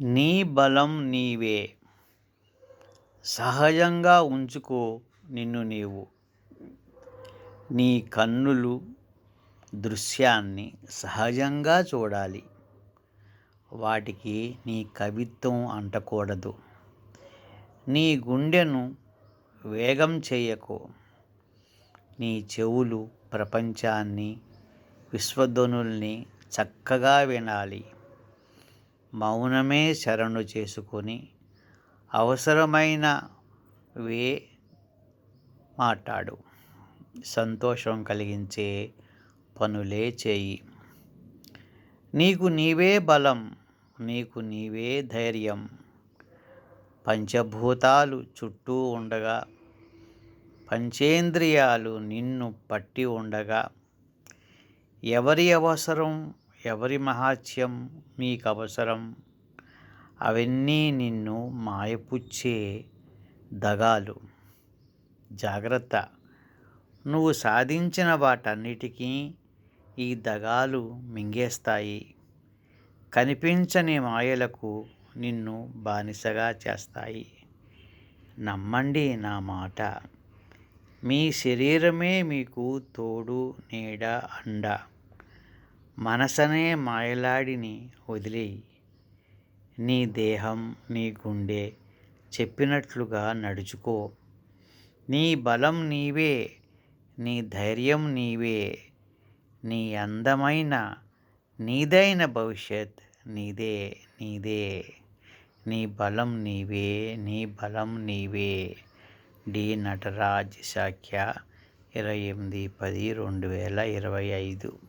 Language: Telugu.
నీ బలం నీవే. సహజంగా ఉంచుకో నిన్ను నీవు. నీ కన్నులు దృశ్యాన్ని సహజంగా చూడాలి. వాటికి నీ కవిత్వం అంటకూడదు. నీ గుండెను వేగం చేయకు. నీ చెవులు ప్రపంచాన్ని, విశ్వధ్వనుల్ని చక్కగా వినాలి. మౌనమే శరణు చేసుకొని అవసరమైనవే మాట్లాడు. సంతోషం కలిగించే పనులే చేయి. నీకు నీవే బలం, నీకు నీవే ధైర్యం. పంచభూతాలు చుట్టూ ఉండగా, పంచేంద్రియాలు నిన్ను పట్టి ఉండగా, ఎవరి అవసరం, ఎవరి మహాత్యం మీకవసరం? అవన్నీ నిన్ను మాయపుచ్చే దగాలు. జాగ్రత్త, నువ్వు సాధించిన వాటన్నిటికీ ఈ దగాలు మింగేస్తాయి. కనిపించని మాయలకు నిన్ను బానిసగా చేస్తాయి. నమ్మండి నా మాట. మీ శరీరమే మీకు తోడు, నీడ, అండ. మనసనే మాయలాడిని వదిలేయి. నీ దేహం, నీ గుండె చెప్పినట్లుగా నడుచుకో. నీ బలం నీవే, నీ ధైర్యం నీవే. నీ అందమైన నీదైన భవిష్యత్ నీదే, నీదే. నీ బలం నీవే, నీ బలం నీవే. డి నటరాజ్. శాఖ్య 28/10/2025.